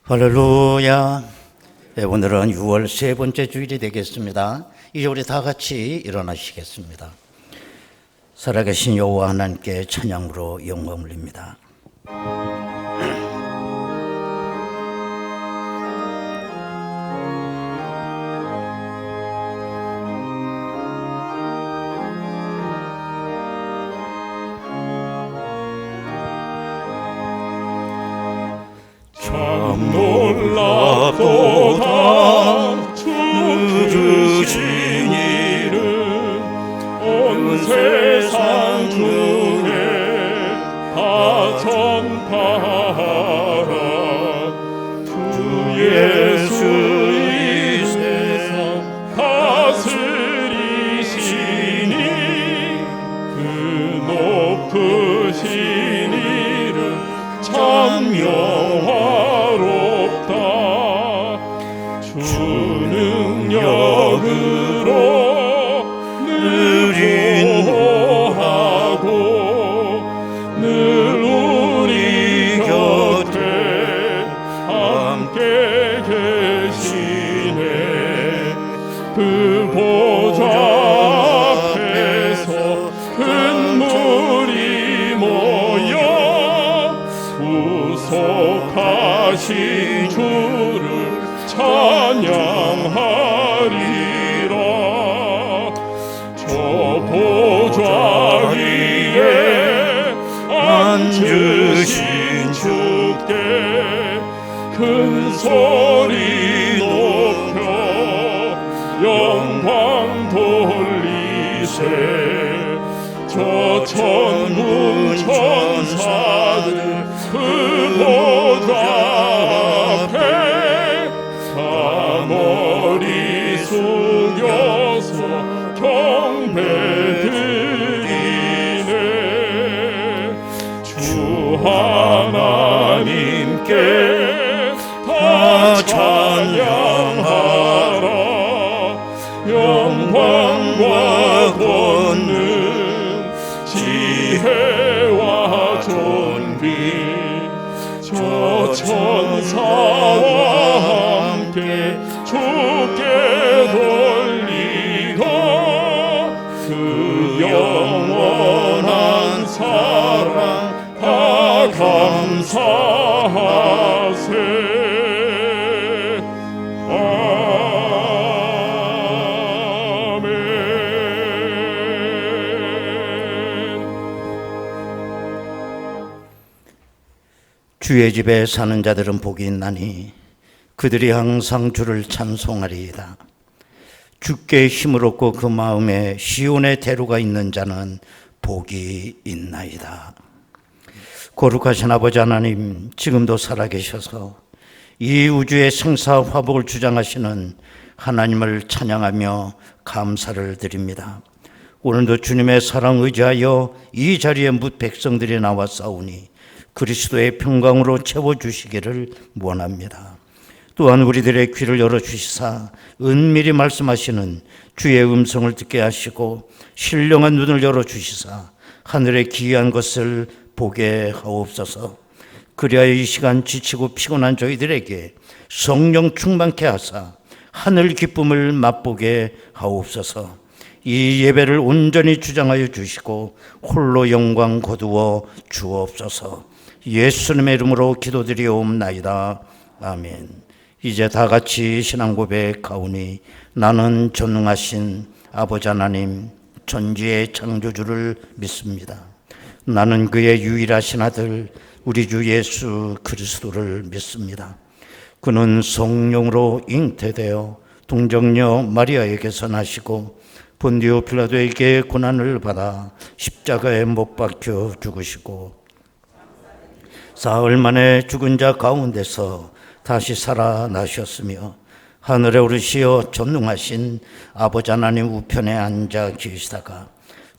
할렐루야. 네, 오늘은 6월 세 번째 주일이 되겠습니다. 이제 우리 다 같이 일어나시겠습니다. 살아계신 여호와 하나님께 찬양으로 영광 올립니다. 참 놀랍도다 주 주신 일은 온 세상 중에 다 전파하라. 주 예수 이 세상 다스리시니 그 높으신 일은 참 영화롭다. 주 능력으로 늘 인도하고 늘 우리 곁에 함께 계시네. 그 보좌 앞에서 은물이 모여 구속하신 주를 찬양하리라. 저 보좌 위에 앉으신 주께 큰 소리 높여 영광 돌리세. 저 천군 천사들 그 보좌 앞에 다 머리 숙여서 경배드리네. 주 하나님께 다 찬양하라. 영광과 권능 지혜와 존귀 저 천사와 함께 주께 돌리고 그 영원한 사랑 다 감사하세. 주의 집에 사는 자들은 복이 있나니 그들이 항상 주를 찬송하리이다. 주께 힘을 얻고 그 마음에 시온의 대로가 있는 자는 복이 있나이다. 거룩하신 아버지 하나님, 지금도 살아계셔서 이 우주의 생사 화복을 주장하시는 하나님을 찬양하며 감사를 드립니다. 오늘도 주님의 사랑 의지하여 이 자리에 뭇 백성들이 나와 싸우니 그리스도의 평강으로 채워주시기를 원합니다. 또한 우리들의 귀를 열어주시사 은밀히 말씀하시는 주의 음성을 듣게 하시고 신령한 눈을 열어주시사 하늘의 기이한 것을 보게 하옵소서. 그리하여 이 시간 지치고 피곤한 저희들에게 성령 충만케 하사 하늘 기쁨을 맛보게 하옵소서. 이 예배를 온전히 주장하여 주시고 홀로 영광 거두어 주옵소서. 예수님의 이름으로 기도드리옵나이다. 아멘. 이제 다 같이 신앙 고백하오니 나는 전능하신 아버지 하나님 천지의 창조주를 믿습니다. 나는 그의 유일하신 아들 우리 주 예수 그리스도를 믿습니다. 그는 성령으로 잉태되어 동정녀 마리아에게서 나시고 본디오 빌라도에게 고난을 받아 십자가에 못 박혀 죽으시고 사흘 만에 죽은 자 가운데서 다시 살아나셨으며 하늘에 오르시어 전능하신 아버지 하나님 우편에 앉아 계시다가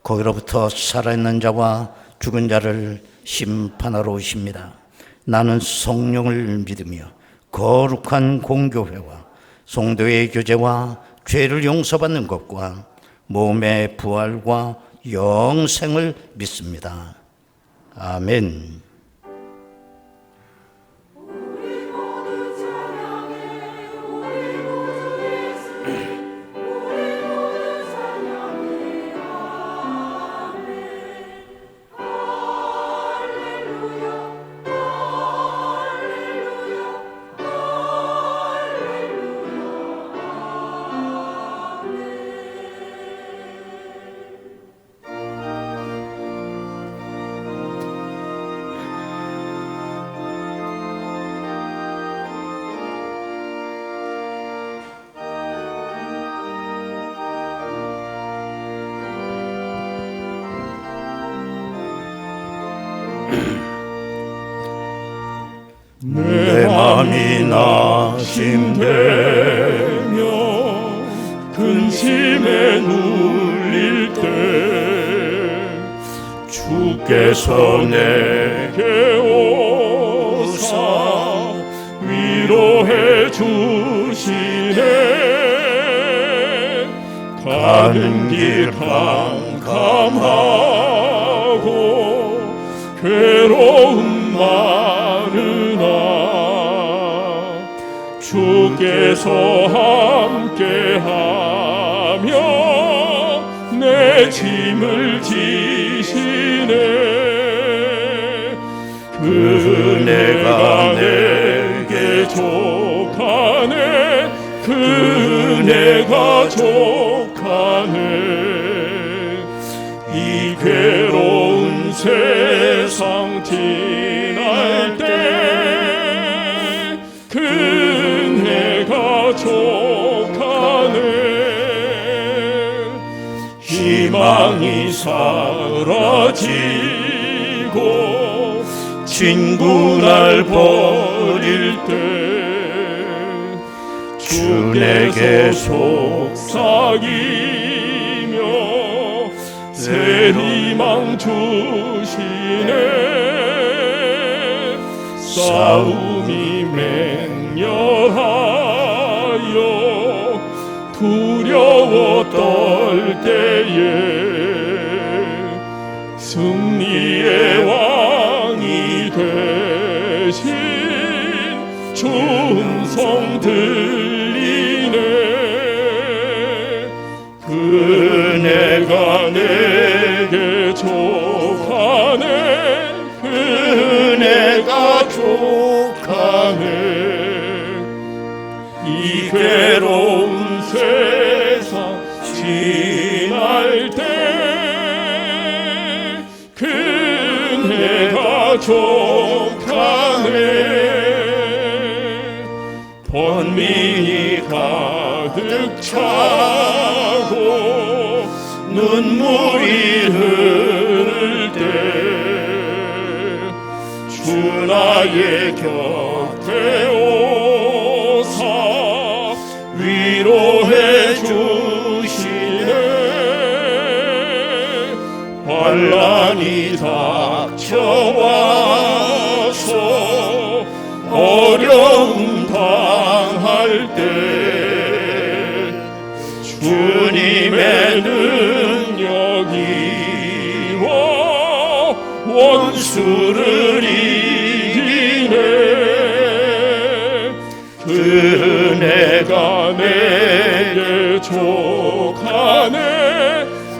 거기로부터 살아있는 자와 죽은 자를 심판하러 오십니다. 나는 성령을 믿으며 거룩한 공교회와 성도의 교제와 죄를 용서받는 것과 몸의 부활과 영생을 믿습니다. 아멘. 우리 모두 밤이 나심되며 근심에 눌릴 때 주께서 내게 오사 위로해 주시네. 가는 길 캄캄하고 괴로움 많으나 주께서 함께하며 내 짐을 지시네. 그네가 내게 족하네. 그네가 족하네. 이 괴로운 세상 지날 때 그네가 족하네. 희망이 사라지고 친구 날 버릴 때 주 내게 속삭이며 새 희망 주시네. 싸움이 맹렬하여 두려워 떨 때에 승리의 왕이 되신 주 음성 들리네. 그네가 내게 족하네. 그네가 족하네. 이 괴로운 세상 지날 때 그네가 족하네. 번민이 가득 차고 눈물이 흐를 때 주 나의 곁에 오사 위로해 주시네. 환난이 닥쳐와서 어려움 당할 때 주님의 능력이와 원수를 이기네. 그네가 내게 족하네.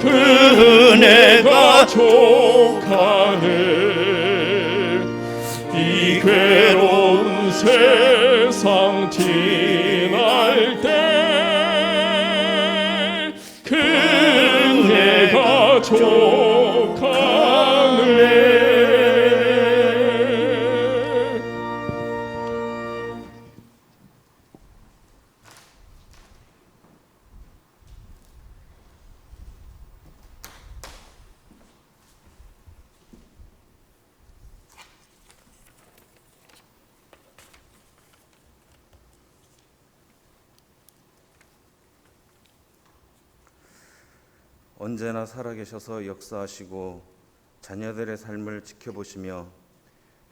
그네가 족하네. 이 괴로운 세상 지날 때 그네가 족하네. 언제나 살아계셔서 역사하시고 자녀들의 삶을 지켜보시며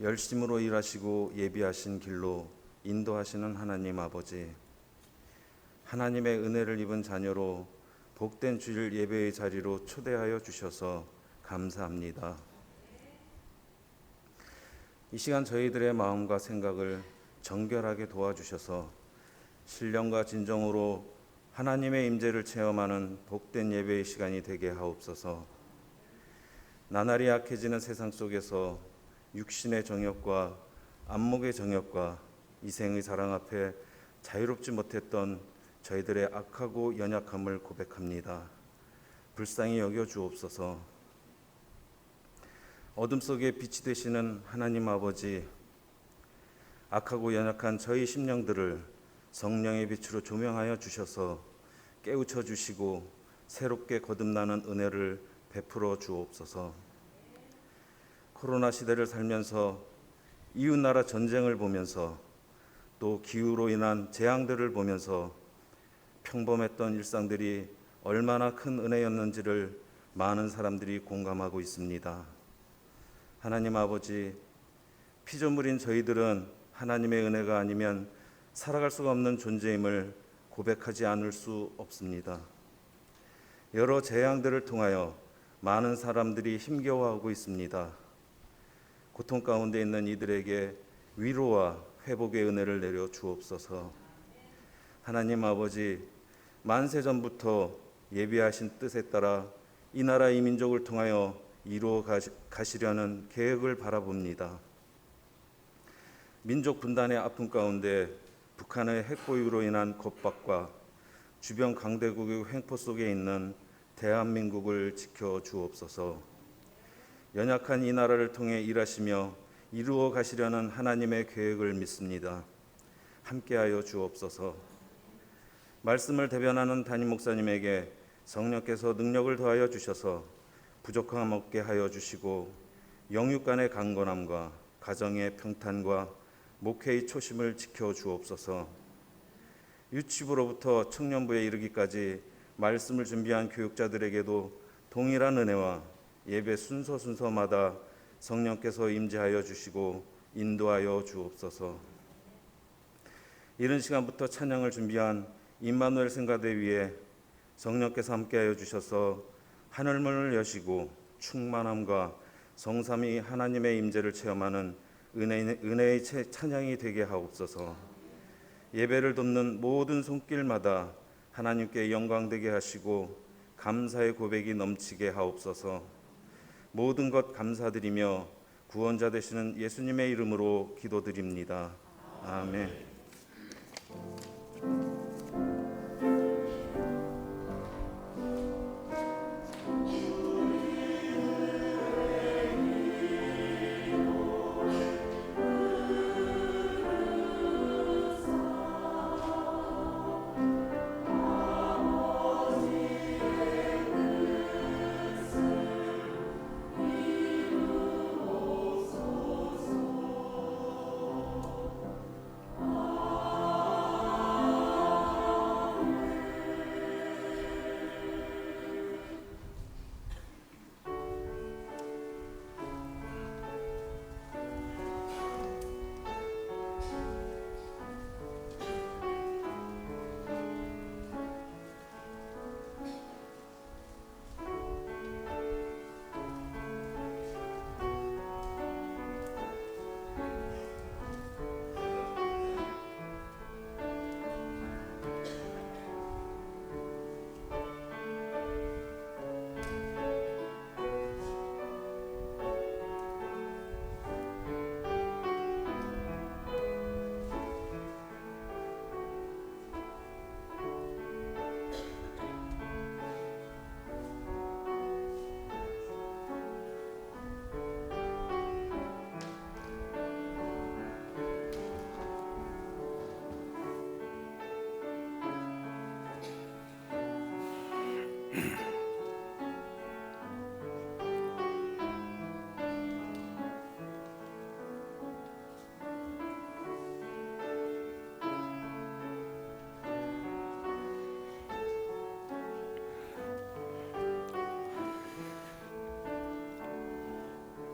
열심으로 일하시고 예비하신 길로 인도하시는 하나님 아버지, 하나님의 은혜를 입은 자녀로 복된 주일 예배의 자리로 초대하여 주셔서 감사합니다. 이 시간 저희들의 마음과 생각을 정결하게 도와주셔서 신령과 진정으로 하나님의 임재를 체험하는 복된 예배의 시간이 되게 하옵소서. 나날이 약해지는 세상 속에서 육신의 정욕과 안목의 정욕과 이생의 사랑 앞에 자유롭지 못했던 저희들의 악하고 연약함을 고백합니다. 불쌍히 여겨 주옵소서. 어둠 속에 빛이 되시는 하나님 아버지, 악하고 연약한 저희 심령들을 성령의 빛으로 조명하여 주셔서 깨우쳐 주시고 새롭게 거듭나는 은혜를 베풀어 주옵소서. 코로나 시대를 살면서 이웃나라 전쟁을 보면서 또 기후로 인한 재앙들을 보면서 평범했던 일상들이 얼마나 큰 은혜였는지를 많은 사람들이 공감하고 있습니다. 하나님 아버지, 피조물인 저희들은 하나님의 은혜가 아니면 살아갈 수가 없는 존재임을 고백하지 않을 수 없습니다. 여러 재앙들을 통하여 많은 사람들이 힘겨워하고 있습니다. 고통 가운데 있는 이들에게 위로와 회복의 은혜를 내려 주옵소서. 하나님 아버지, 만세전부터 예비하신 뜻에 따라 이 나라 이 민족을 통하여 이루어 가시려는 계획을 바라봅니다. 민족 분단의 아픔 가운데 북한의 핵보유로 인한 겁박과 주변 강대국의 횡포 속에 있는 대한민국을 지켜 주옵소서. 연약한 이 나라를 통해 일하시며 이루어 가시려는 하나님의 계획을 믿습니다. 함께하여 주옵소서. 말씀을 대변하는 담임 목사님에게 성령께서 능력을 더하여 주셔서 부족함 없게 하여 주시고 영육 간의 강건함과 가정의 평탄과 목회의 초심을 지켜 주옵소서. 유치부로부터 청년부에 이르기까지 말씀을 준비한 교육자들에게도 동일한 은혜와 예배 순서마다 성령께서 임재하여 주시고 인도하여 주옵소서. 이른 시간부터 찬양을 준비한 임마누엘聖歌대 위에 성령께서 함께하여 주셔서 하늘문을 여시고 충만함과 성삼위 하나님의 임재를 체험하는 은혜의 찬양이 되게 하옵소서. 예배를 돕는 모든 손길마다 하나님께 영광되게 하시고 감사의 고백이 넘치게 하옵소서. 모든 것 감사드리며 구원자 되시는 예수님의 이름으로 기도드립니다. 아멘.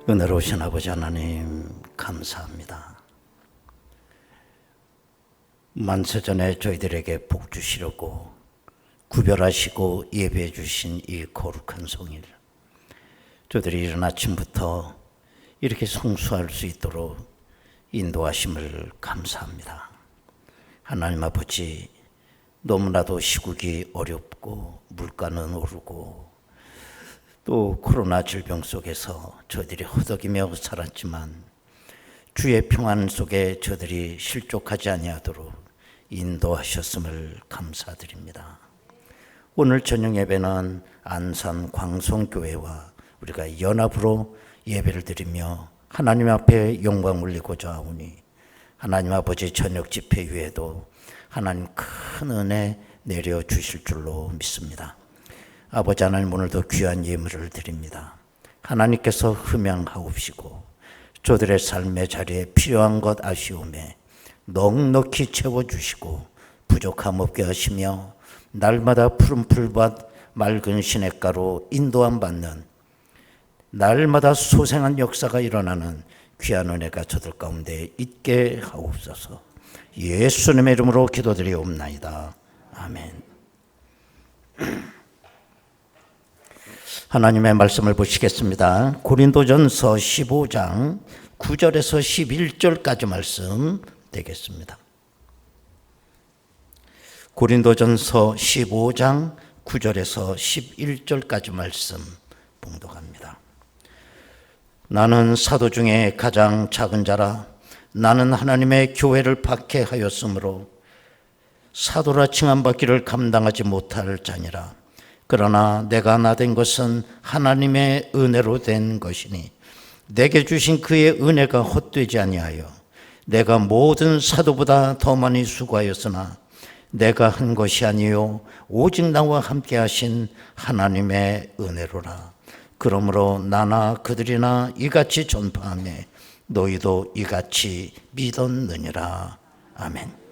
은혜로우신 아버지 하나님 감사합니다. 만세전에 저희들에게 복 주시려고 구별하시고 예배해 주신 이 거룩한 성일, 저들이 이른 아침부터 이렇게 성수할 수 있도록 인도하심을 감사합니다. 하나님 아버지, 너무나도 시국이 어렵고 물가는 오르고 또 코로나 질병 속에서 저희들이 허덕이며 살았지만 주의 평안 속에 저들이 실족하지 아니하도록 인도하셨음을 감사드립니다. 오늘 저녁 예배는 안산 광성교회와 우리가 연합으로 예배를 드리며 하나님 앞에 영광 올리고자 하오니 하나님 아버지 저녁 집회 위에도 하나님 큰 은혜 내려주실 줄로 믿습니다. 아버지 하나님, 오늘도 귀한 예물을 드립니다. 하나님께서 흠양하옵시고 저들의 삶의 자리에 필요한 것 아시오매 넉넉히 채워주시고 부족함 없게 하시며 날마다 푸른 풀밭 맑은 시냇가로 인도함 받는 날마다 소생한 역사가 일어나는 귀한 은혜가 저들 가운데 있게 하옵소서. 예수님의 이름으로 기도드리옵나이다. 아멘. 하나님의 말씀을 보시겠습니다. 고린도전서 15장 9절에서 11절까지 말씀 되겠습니다. 고린도전서 15장 9절에서 11절까지 말씀 봉독합니다. 나는 사도 중에 가장 작은 자라. 나는 하나님의 교회를 박해하였으므로 사도라 칭함받기를 감당하지 못할 자니라. 그러나 내가 나된 것은 하나님의 은혜로 된 것이니 내게 주신 그의 은혜가 헛되지 아니하여 내가 모든 사도보다 더 많이 수고하였으나 내가 한 것이 아니요 오직 나와 함께 하신 하나님의 은혜로라. 그러므로 나나 그들이나 이같이 전파하며 너희도 이같이 믿었느니라. 아멘.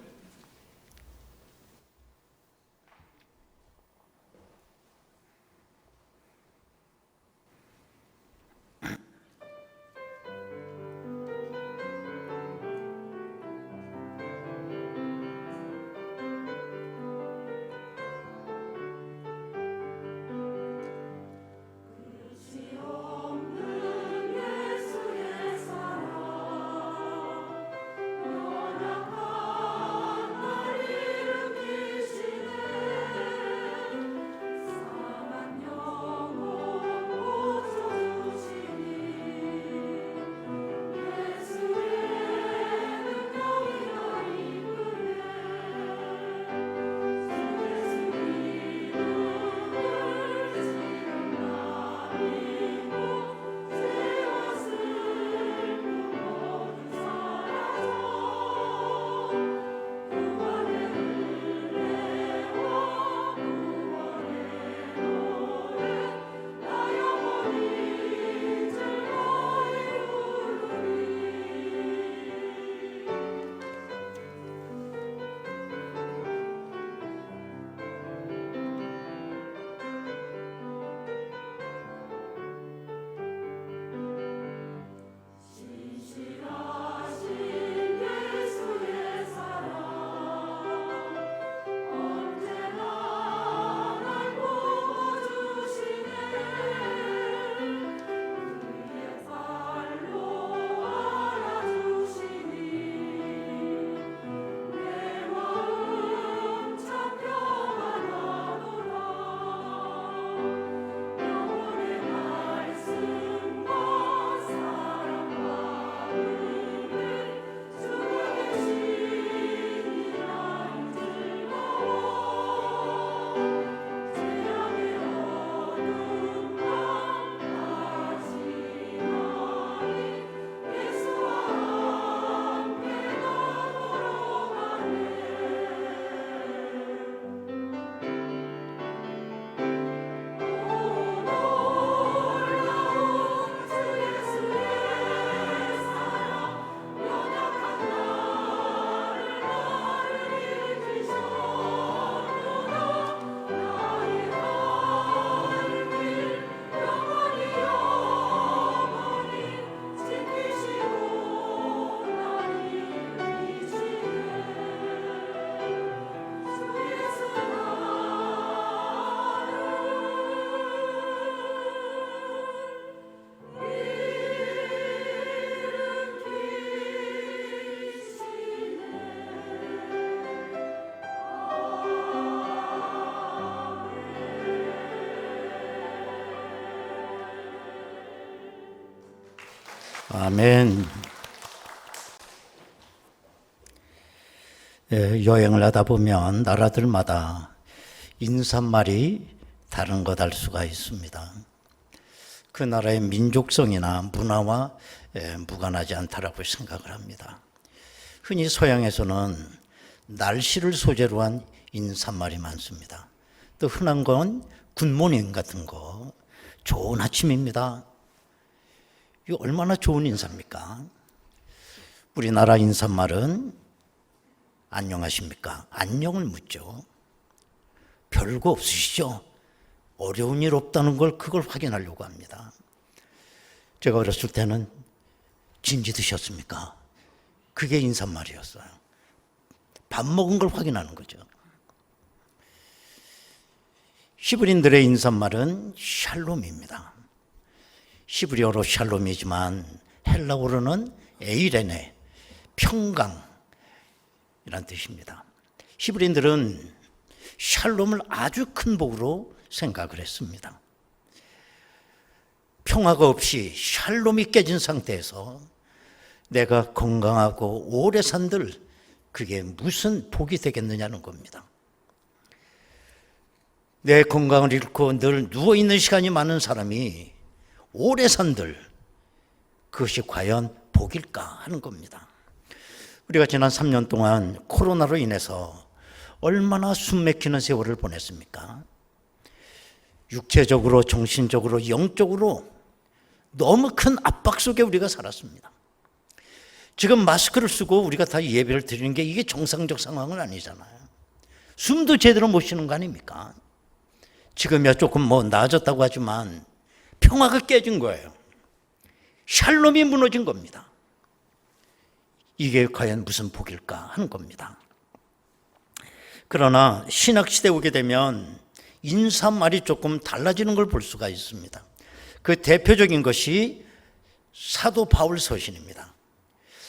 아멘. 여행을 하다 보면 나라들마다 인사말이 다른 것 알 수가 있습니다. 그 나라의 민족성이나 문화와 무관하지 않다라고 생각을 합니다. 흔히 서양에서는 날씨를 소재로 한 인사말이 많습니다. 또 흔한 건 굿모닝 같은 거, 좋은 아침입니다. 이거 얼마나 좋은 인사입니까? 우리나라 인사말은 안녕하십니까? 안녕을 묻죠. 별거 없으시죠? 어려운 일 없다는 걸 그걸 확인하려고 합니다. 제가 어렸을 때는 진지 드셨습니까? 그게 인사말이었어요. 밥 먹은 걸 확인하는 거죠. 히브리인들의 인사말은 샬롬입니다. 히브리어로 샬롬이지만 헬라어로는 에이레네, 평강이란 뜻입니다. 히브리인들은 샬롬을 아주 큰 복으로 생각을 했습니다. 평화가 없이 샬롬이 깨진 상태에서 내가 건강하고 오래 산들 그게 무슨 복이 되겠느냐는 겁니다. 내 건강을 잃고 늘 누워있는 시간이 많은 사람이 오래 산들 그것이 과연 복일까 하는 겁니다. 우리가 지난 3년 동안 코로나로 인해서 얼마나 숨막히는 세월을 보냈습니까? 육체적으로, 정신적으로, 영적으로 너무 큰 압박 속에 우리가 살았습니다. 지금 마스크를 쓰고 우리가 다 예배를 드리는 게 이게 정상적 상황은 아니잖아요. 숨도 제대로 못 쉬는 거 아닙니까? 지금이야 조금 나아졌다고 하지만 평화가 깨진 거예요. 샬롬이 무너진 겁니다. 이게 과연 무슨 복일까 하는 겁니다. 그러나 신학시대에 오게 되면 인사말이 조금 달라지는 걸 볼 수가 있습니다. 그 대표적인 것이 사도 바울 서신입니다.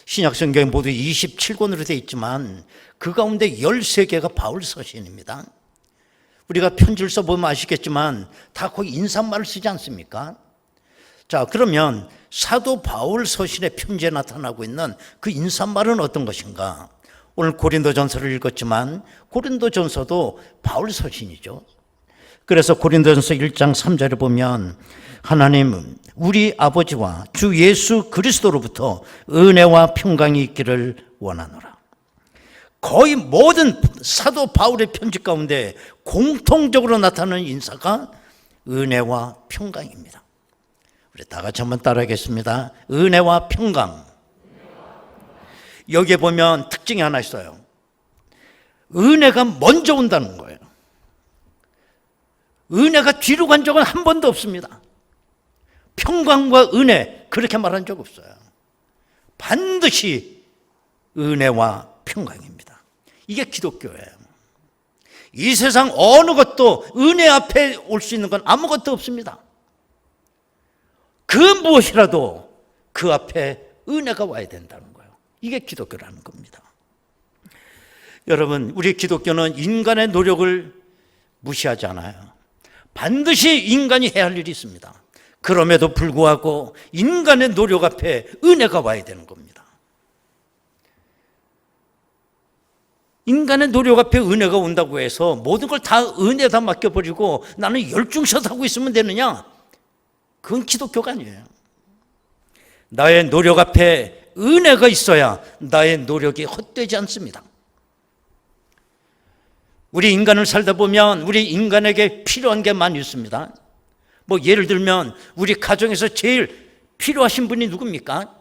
신약 성경에 모두 27권으로 되어 있지만 그 가운데 13개가 바울 서신입니다. 우리가 편지를 써보면 아시겠지만 다 거기 인사말을 쓰지 않습니까? 자, 그러면 사도 바울 서신의 편지에 나타나고 있는 그 인사말은 어떤 것인가? 오늘 고린도전서를 읽었지만 고린도전서도 바울 서신이죠. 그래서 고린도전서 1장 3절에 보면 하나님 우리 아버지와 주 예수 그리스도로부터 은혜와 평강이 있기를 원하노라. 거의 모든 사도 바울의 편지 가운데 공통적으로 나타나는 인사가 은혜와 평강입니다. 우리 다 같이 한번 따라하겠습니다. 은혜와 평강. 여기에 보면 특징이 하나 있어요. 은혜가 먼저 온다는 거예요. 은혜가 뒤로 간 적은 한 번도 없습니다. 평강과 은혜 그렇게 말한 적 없어요. 반드시 은혜와 평강입니다. 이게 기독교예요. 이 세상 어느 것도 은혜 앞에 올 수 있는 건 아무것도 없습니다. 그 무엇이라도 그 앞에 은혜가 와야 된다는 거예요. 이게 기독교라는 겁니다. 여러분, 우리 기독교는 인간의 노력을 무시하지 않아요. 반드시 인간이 해야 할 일이 있습니다. 그럼에도 불구하고 인간의 노력 앞에 은혜가 와야 되는 겁니다. 인간의 노력 앞에 은혜가 온다고 해서 모든 걸 다 은혜에다 맡겨버리고 나는 열중셔서 하고 있으면 되느냐? 그건 기독교가 아니에요. 나의 노력 앞에 은혜가 있어야 나의 노력이 헛되지 않습니다. 우리 인간을 살다 보면 우리 인간에게 필요한 게 많이 있습니다. 예를 들면 우리 가정에서 제일 필요하신 분이 누굽니까?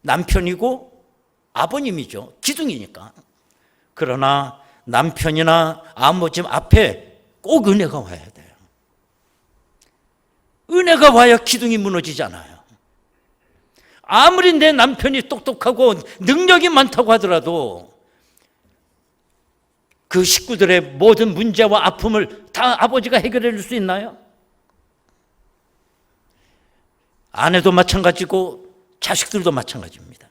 남편이고 아버님이죠. 기둥이니까. 그러나 남편이나 아버지 앞에 꼭 은혜가 와야 돼요. 은혜가 와야 기둥이 무너지지 않아요. 아무리 내 남편이 똑똑하고 능력이 많다고 하더라도 그 식구들의 모든 문제와 아픔을 다 아버지가 해결해 줄 수 있나요? 아내도 마찬가지고 자식들도 마찬가지입니다.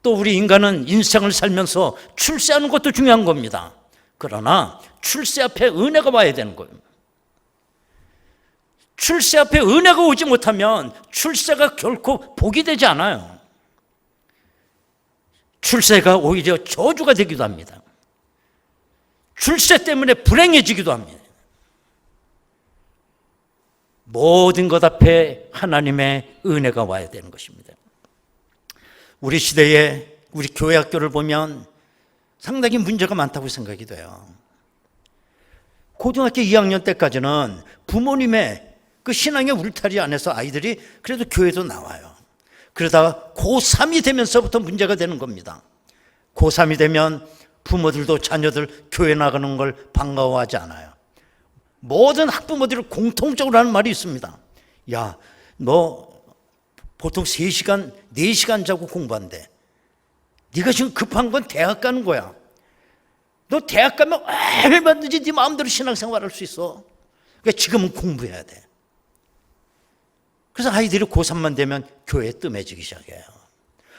또 우리 인간은 인생을 살면서 출세하는 것도 중요한 겁니다. 그러나 출세 앞에 은혜가 와야 되는 거예요. 출세 앞에 은혜가 오지 못하면 출세가 결코 복이 되지 않아요. 출세가 오히려 저주가 되기도 합니다. 출세 때문에 불행해지기도 합니다. 모든 것 앞에 하나님의 은혜가 와야 되는 것입니다. 우리 시대에 우리 교회 학교를 보면 상당히 문제가 많다고 생각이 돼요. 고등학교 2학년 때까지는 부모님의 그 신앙의 울타리 안에서 아이들이 그래도 교회도 나와요. 그러다가 고3이 되면서부터 문제가 되는 겁니다. 고3이 되면 부모들도 자녀들 교회 나가는 걸 반가워하지 않아요. 모든 학부모들이 공통적으로 하는 말이 있습니다. 야, 너 보통 3시간, 4시간 자고 공부한대. 네가 지금 급한 건 대학 가는 거야. 너 대학 가면 얼마든지 네 마음대로 신앙생활 할 수 있어. 그러니까 지금은 공부해야 돼. 그래서 아이들이 고3만 되면 교회에 뜸해지기 시작해요.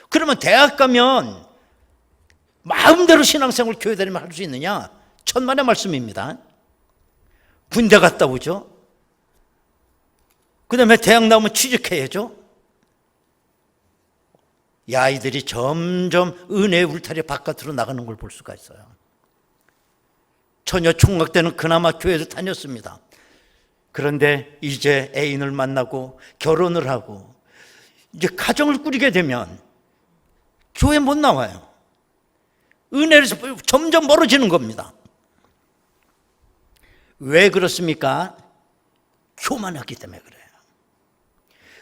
그러면 대학 가면 마음대로 신앙생활 교회 다니면 할 수 있느냐? 천만의 말씀입니다. 군대 갔다 오죠. 그 다음에 대학 나오면 취직해야죠. 이 아이들이 점점 은혜의 울타리 바깥으로 나가는 걸 볼 수가 있어요. 처녀 총각 때는 그나마 교회도 다녔습니다. 그런데 이제 애인을 만나고 결혼을 하고 이제 가정을 꾸리게 되면 교회 못 나와요. 은혜에서 점점 멀어지는 겁니다. 왜 그렇습니까? 교만하기 때문에 그래요.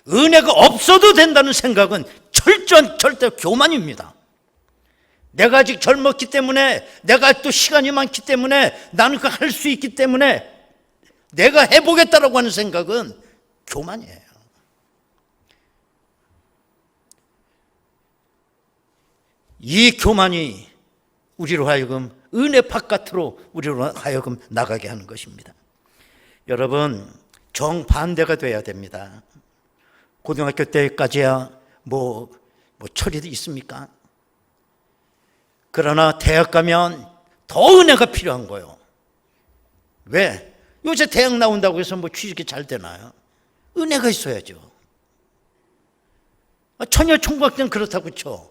은혜가 없어도 된다는 생각은 절대 교만입니다. 내가 아직 젊었기 때문에, 내가 또 시간이 많기 때문에, 나는 그거 할 수 있기 때문에 내가 해보겠다라고 하는 생각은 교만이에요. 이 교만이 우리로 하여금 은혜 바깥으로 우리로 하여금 나가게 하는 것입니다. 여러분, 정반대가 돼야 됩니다. 고등학교 때까지야 뭐 철이 있습니까? 그러나 대학 가면 더 은혜가 필요한 거예요. 왜? 요새 대학 나온다고 해서 뭐 취직이 잘 되나요? 은혜가 있어야죠. 처녀 총각 때는 그렇다고 쳐.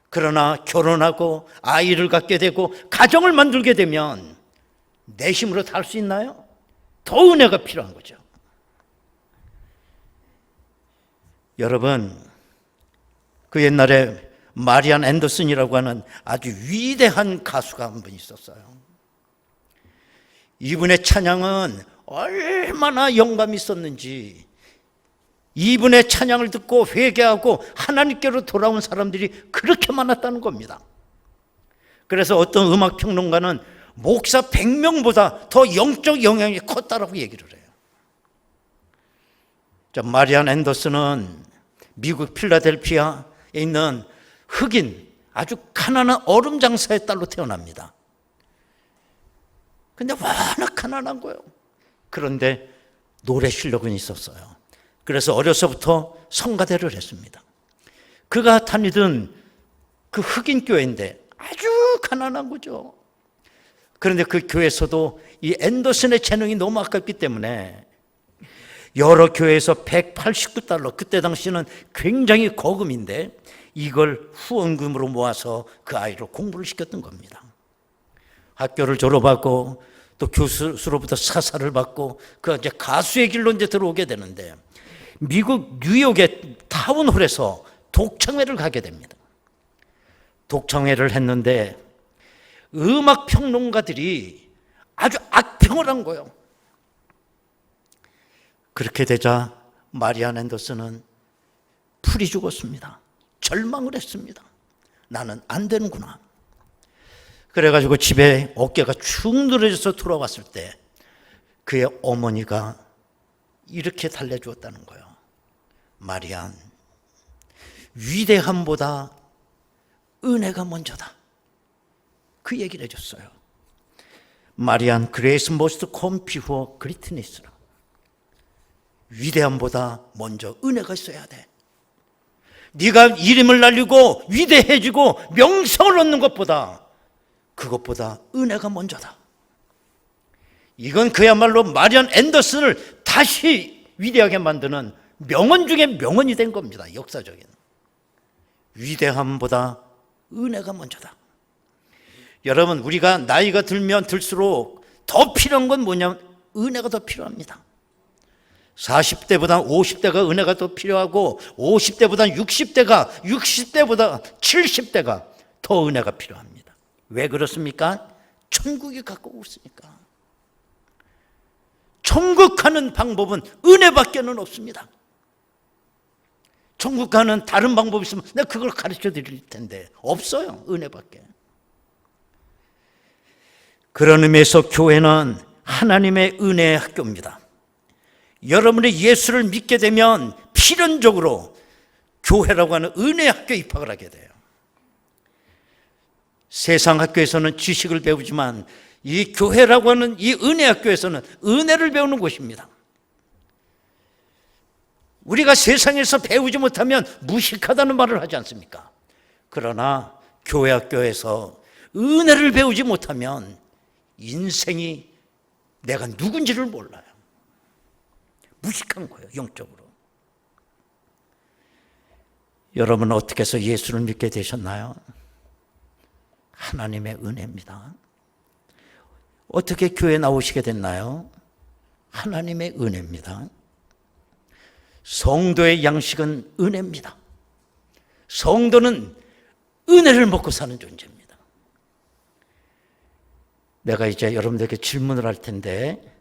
그러나 결혼하고 아이를 갖게 되고 가정을 만들게 되면 내 힘으로 다 할 수 있나요? 더 은혜가 필요한 거죠. 여러분, 그 옛날에 마리안 앤더슨이라고 하는 아주 위대한 가수가 한 분 있었어요. 이분의 찬양은 얼마나 영감이 있었는지, 이분의 찬양을 듣고 회개하고 하나님께로 돌아온 사람들이 그렇게 많았다는 겁니다. 그래서 어떤 음악평론가는 목사 100명보다 더 영적 영향이 컸다라고 얘기를 해요. 마리안 앤더슨은 미국 필라델피아에 있는 흑인 아주 가난한 얼음 장사의 딸로 태어납니다. 근데 워낙 가난한 거예요. 그런데 노래 실력은 있었어요. 그래서 어려서부터 성가대를 했습니다. 그가 다니던 그 흑인 교회인데 아주 가난한 거죠. 그런데 그 교회에서도 이 앤더슨의 재능이 너무 아깝기 때문에 여러 교회에서 $189, 그때 당시는 굉장히 거금인데 이걸 후원금으로 모아서 그 아이를 공부를 시켰던 겁니다. 학교를 졸업하고 또 교수로부터 사사를 받고 그 이제 가수의 길로 이제 들어오게 되는데 미국 뉴욕의 타운홀에서 독창회를 가게 됩니다. 독창회를 했는데 음악 평론가들이 아주 악평을 한 거예요. 그렇게 되자 마리안 앤더슨은 풀이 죽었습니다. 절망을 했습니다. 나는 안 되는구나. 그래가지고 집에 어깨가 축 늘어져서 돌아왔을 때 그의 어머니가 이렇게 달래주었다는 거예요. 마리안, 위대함보다 은혜가 먼저다. 그 얘기를 해줬어요. 마리안, grace must come before greatness. 위대함보다 먼저 은혜가 있어야 돼. 네가 이름을 날리고 위대해지고 명성을 얻는 것보다 그것보다 은혜가 먼저다. 이건 그야말로 마리안 앤더슨을 다시 위대하게 만드는 명언 중에 명언이 된 겁니다. 역사적인. 위대함보다 은혜가 먼저다. 여러분, 우리가 나이가 들면 들수록 더 필요한 건 뭐냐면 은혜가 더 필요합니다. 40대보다 50대가 은혜가 더 필요하고 50대보다 60대가 60대보다 70대가 더 은혜가 필요합니다. 왜 그렇습니까? 천국이 가까워 있으니까. 천국 가는 방법은 은혜밖에는 없습니다. 천국 가는 다른 방법이 있으면 내가 그걸 가르쳐 드릴 텐데 없어요. 은혜밖에. 그런 의미에서 교회는 하나님의 은혜의 학교입니다. 여러분이 예수를 믿게 되면 필연적으로 교회라고 하는 은혜의 학교에 입학을 하게 돼요. 세상 학교에서는 지식을 배우지만 이 교회라고 하는 이 은혜 학교에서는 은혜를 배우는 곳입니다. 우리가 세상에서 배우지 못하면 무식하다는 말을 하지 않습니까? 그러나 교회 학교에서 은혜를 배우지 못하면 인생이 내가 누군지를 몰라요. 무식한 거예요, 영적으로. 여러분 어떻게 해서 예수를 믿게 되셨나요? 하나님의 은혜입니다. 어떻게 교회 나오시게 됐나요? 하나님의 은혜입니다. 성도의 양식은 은혜입니다. 성도는 은혜를 먹고 사는 존재입니다. 내가 이제 여러분들에게 질문을 할 텐데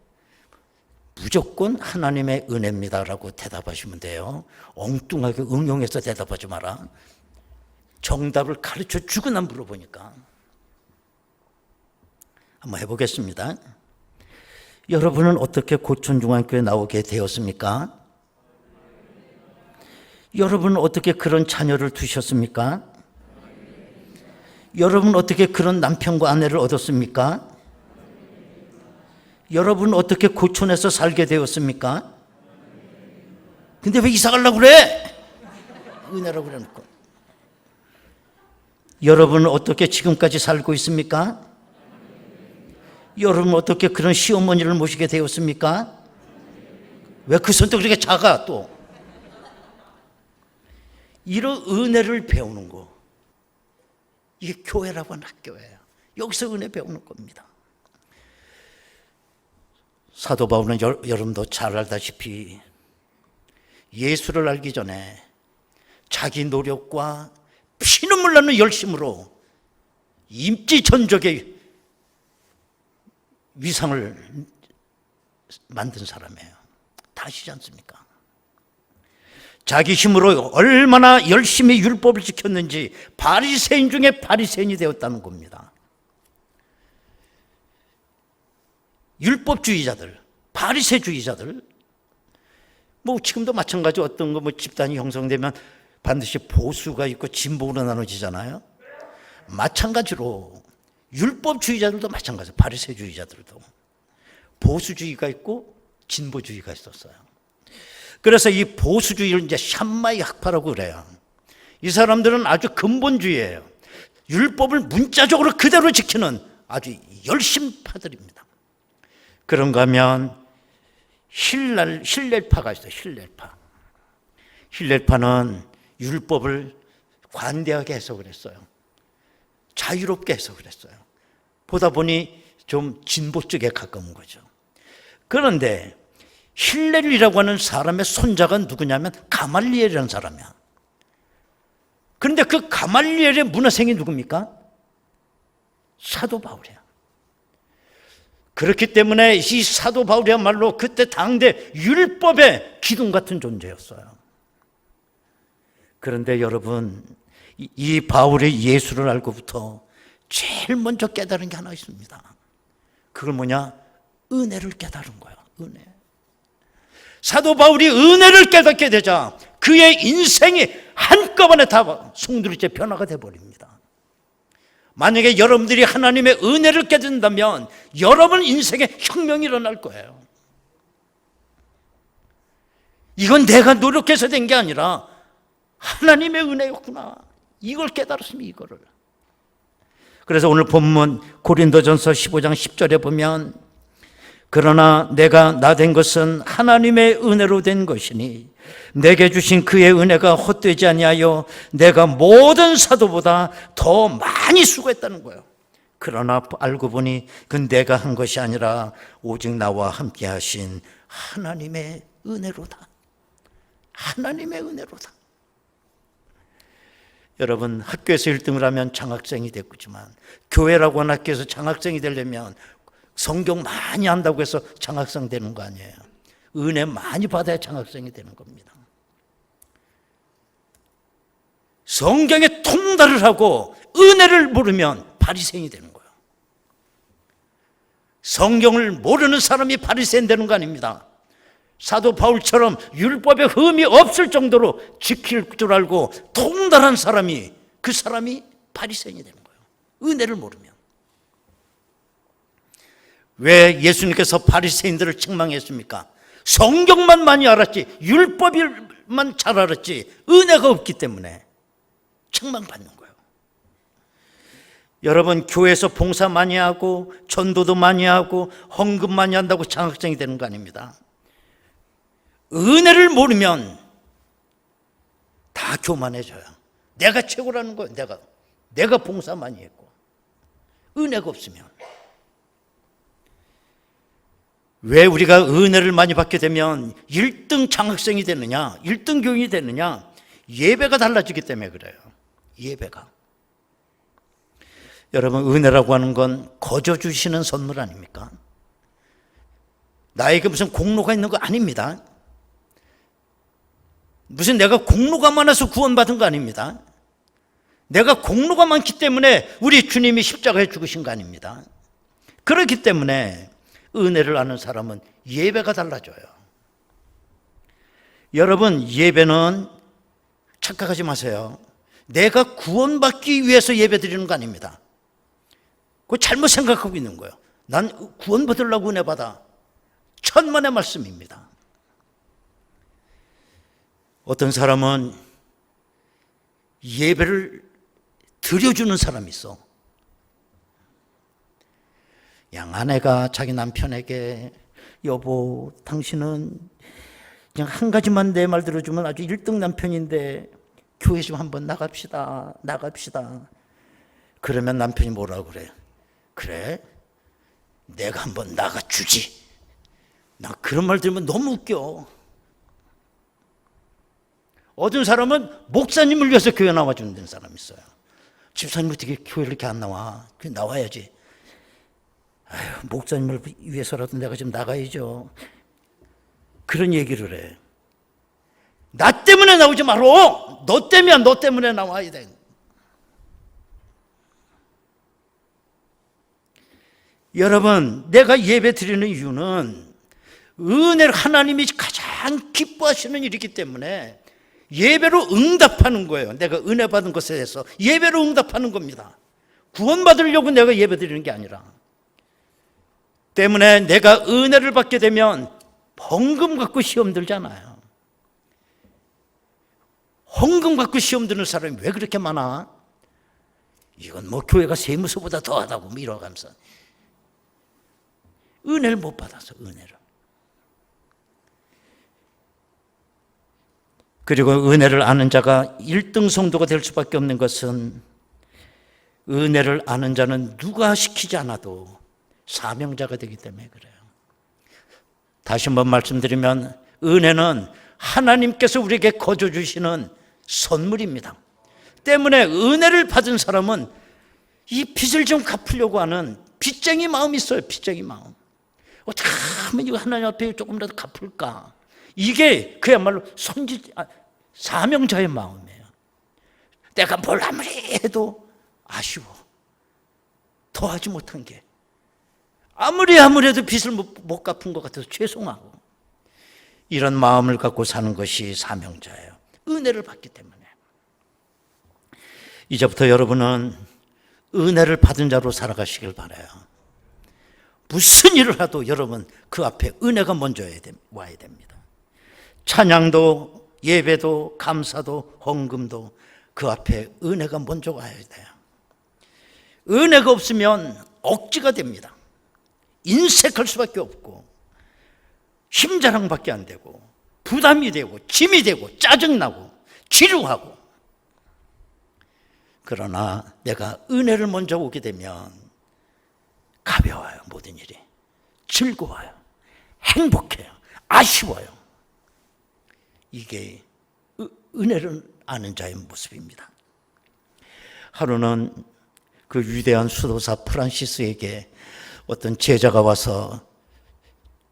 무조건 하나님의 은혜입니다라고 대답하시면 돼요. 엉뚱하게 응용해서 대답하지 마라. 정답을 가르쳐 주거나 물어보니까. 한번 해보겠습니다. 여러분은 어떻게 고촌중앙교회 나오게 되었습니까? 여러분은 어떻게 그런 자녀를 두셨습니까? 여러분은 어떻게 그런 남편과 아내를 얻었습니까? 여러분은 어떻게 고촌에서 살게 되었습니까? 근데 왜 이사 가려고 그래? 은혜라고 그래놓고. 여러분은 어떻게 지금까지 살고 있습니까? 여러분은 어떻게 그런 시어머니를 모시게 되었습니까? 왜 그 손도 그렇게 작아 또? 이런 은혜를 배우는 거, 이게 교회라고 하는 학교예요. 여기서 은혜 배우는 겁니다. 사도 바울은 여러분도 잘 알다시피 예수를 알기 전에 자기 노력과 피눈물 나는 열심으로 임지전적의 위상을 만든 사람이에요. 다 아시지 않습니까? 자기 힘으로 얼마나 열심히 율법을 지켰는지 바리새인 중에 바리새인이 되었다는 겁니다. 율법주의자들, 바리새주의자들, 뭐 지금도 마찬가지 어떤 거 뭐 집단이 형성되면 반드시 보수가 있고 진보로 나눠지잖아요. 마찬가지로 율법주의자들도 마찬가지예요. 바리새주의자들도 보수주의가 있고 진보주의가 있었어요. 그래서 이 보수주의를 이제 샴마이 학파라고 그래요. 이 사람들은 아주 근본주의예요. 율법을 문자적으로 그대로 지키는 아주 열심파들입니다. 그런가 하면 힐렐파가 있어요. 힐렐파는 율법을 관대하게 해석을 했어요. 자유롭게 해석을 했어요. 보다 보니 좀 진보 쪽에 가까운 거죠. 그런데 힐렐이라고 하는 사람의 손자가 누구냐면 가말리엘이라는 사람이야. 그런데 그 가말리엘의 문화생이 누굽니까? 사도 바울이야. 그렇기 때문에 이 사도 바울이야말로 그때 당대 율법의 기둥 같은 존재였어요. 그런데 여러분, 이 바울이 예수를 알고부터 제일 먼저 깨달은 게 하나 있습니다. 그걸 뭐냐? 은혜를 깨달은 거야. 은혜. 사도 바울이 은혜를 깨닫게 되자 그의 인생이 한꺼번에 다 송두리째 변화가 되어버립니다. 만약에 여러분들이 하나님의 은혜를 깨닫는다면 여러분 인생에 혁명이 일어날 거예요. 이건 내가 노력해서 된 게 아니라 하나님의 은혜였구나. 이걸 깨달았으면 이거를. 그래서 오늘 본문 고린도전서 15장 10절에 보면 그러나 내가 나 된 것은 하나님의 은혜로 된 것이니 내게 주신 그의 은혜가 헛되지 아니하여 내가 모든 사도보다 더 많이 수고했다는 거예요. 그러나 알고 보니 그건 내가 한 것이 아니라 오직 나와 함께 하신 하나님의 은혜로다. 하나님의 은혜로다. 여러분, 학교에서 1등을 하면 장학생이 됐지만 교회라고 하는 학교에서 장학생이 되려면 성경 많이 한다고 해서 장학생 되는 거 아니에요. 은혜 많이 받아야 장학생이 되는 겁니다. 성경에 통달을 하고 은혜를 모르면 바리새인이 되는 거예요. 성경을 모르는 사람이 바리새인 되는 거 아닙니다. 사도 바울처럼 율법에 흠이 없을 정도로 지킬 줄 알고 통달한 사람이, 그 사람이 바리새인이 되는 거예요. 은혜를 모르면. 왜 예수님께서 바리새인들을 책망했습니까? 성경만 많이 알았지, 율법만 잘 알았지 은혜가 없기 때문에 책망받는 거예요. 여러분, 교회에서 봉사 많이 하고 전도도 많이 하고 헌금 많이 한다고 장학생이 되는 거 아닙니다. 은혜를 모르면 다 교만해져요. 내가 최고라는 거예요. 내가 봉사 많이 했고. 은혜가 없으면. 왜 우리가 은혜를 많이 받게 되면 1등 장학생이 되느냐, 1등 교인이 되느냐? 예배가 달라지기 때문에 그래요. 예배가. 여러분, 은혜라고 하는 건 거저 주시는 선물 아닙니까? 나에게 무슨 공로가 있는 거 아닙니다. 무슨 내가 공로가 많아서 구원받은 거 아닙니다. 내가 공로가 많기 때문에 우리 주님이 십자가에 죽으신 거 아닙니다. 그렇기 때문에 은혜를 아는 사람은 예배가 달라져요. 여러분, 예배는 착각하지 마세요. 내가 구원받기 위해서 예배 드리는 거 아닙니다. 그거 잘못 생각하고 있는 거예요. 난 구원받으려고 은혜 받아. 천만의 말씀입니다. 어떤 사람은 예배를 드려주는 사람이 있어. 양 아내가 자기 남편에게, 여보, 당신은 그냥 한 가지만 내 말 들어주면 아주 1등 남편인데 교회 좀 한번 나갑시다. 그러면 남편이 뭐라고 그래? 그래? 내가 한번 나가주지. 나 그런 말 들으면 너무 웃겨. 어떤 사람은 목사님을 위해서 교회 나와주는 사람이 있어요. 집사님 어떻게 교회 이렇게 안 나와? 교회 나와야지. 아유, 목사님을 위해서라도 내가 좀 나가야죠. 그런 얘기를 해. 나 때문에 나오지 말어. 너 때문에 나와야 돼. 여러분, 내가 예배 드리는 이유는 은혜를 하나님이 가장 기뻐하시는 일이기 때문에 예배로 응답하는 거예요. 내가 은혜 받은 것에 대해서 예배로 응답하는 겁니다. 구원받으려고 내가 예배 드리는 게 아니라. 때문에 내가 은혜를 받게 되면 헌금 갖고 시험 들잖아요. 헌금 갖고 시험 드는 사람이 왜 그렇게 많아? 이건 뭐 교회가 세무서보다 더하다고 뭐 이러면서. 은혜를 못 받아서, 은혜를. 그리고 은혜를 아는 자가 1등 성도가 될 수밖에 없는 것은 은혜를 아는 자는 누가 시키지 않아도 사명자가 되기 때문에 그래요. 다시 한번 말씀드리면 은혜는 하나님께서 우리에게 거저 주시는 선물입니다. 때문에 은혜를 받은 사람은 이 빚을 좀 갚으려고 하는 빚쟁이 마음이 있어요. 빚쟁이 마음. 어떻게 하면 이거 하나님 앞에 조금이라도 갚을까? 이게 그야말로 사명자의 마음이에요. 내가 뭘 아무리 해도 아쉬워. 더하지 못한 게. 아무리 해도 빚을 못 갚은 것 같아서 죄송하고. 이런 마음을 갖고 사는 것이 사명자예요. 은혜를 받기 때문에. 이제부터 여러분은 은혜를 받은 자로 살아가시길 바라요. 무슨 일을 해도 여러분 그 앞에 은혜가 먼저 와야 됩니다. 찬양도 예배도 감사도 헌금도 그 앞에 은혜가 먼저 와야 돼요. 은혜가 없으면 억지가 됩니다. 인색할 수밖에 없고 힘자랑밖에 안 되고 부담이 되고 짐이 되고 짜증나고 지루하고. 그러나 내가 은혜를 먼저 오게 되면 가벼워요. 모든 일이 즐거워요. 행복해요. 아쉬워요. 이게 은혜를 아는 자의 모습입니다. 하루는 그 위대한 수도사 프란시스에게 어떤 제자가 와서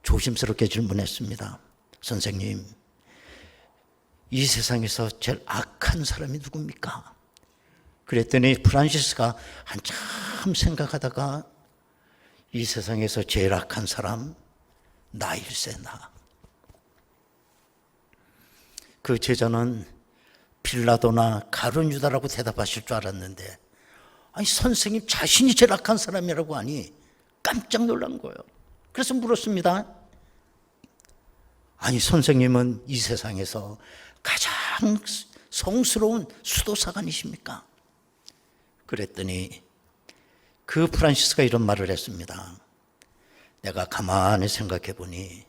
조심스럽게 질문했습니다. 선생님, 이 세상에서 제일 악한 사람이 누굽니까? 그랬더니 프란시스가 한참 생각하다가 이 세상에서 제일 악한 사람 나일세 나. 그 제자는 빌라도나 가룟 유다라고 대답하실 줄 알았는데 아니 선생님 자신이 제일 악한 사람이라고 하니 깜짝 놀란 거예요. 그래서 물었습니다. 아니 선생님은 이 세상에서 가장 성스러운 수도사가 아니십니까? 그랬더니 그 프란시스가 이런 말을 했습니다. 내가 가만히 생각해 보니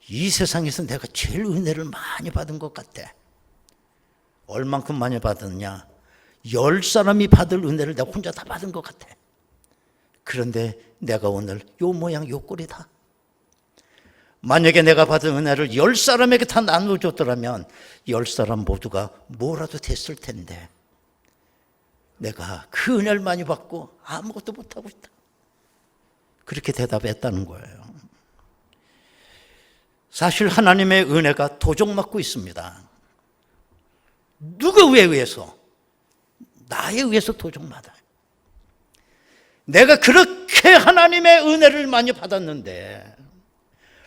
이 세상에서 내가 제일 은혜를 많이 받은 것 같아. 얼만큼 많이 받았냐? 10사람이 받을 은혜를 내가 혼자 다 받은 것 같아. 그런데 내가 오늘 요 모양 요 꼴이다. 만약에 내가 받은 은혜를 10사람에게 다 나눠줬더라면 10사람 모두가 뭐라도 됐을 텐데 내가 그 은혜를 많이 받고 아무것도 못하고 있다. 그렇게 대답했다는 거예요. 사실 하나님의 은혜가 도적맞고 있습니다. 누구에 의해서? 나에 의해서 도적맞아요. 내가 그렇게 하나님의 은혜를 많이 받았는데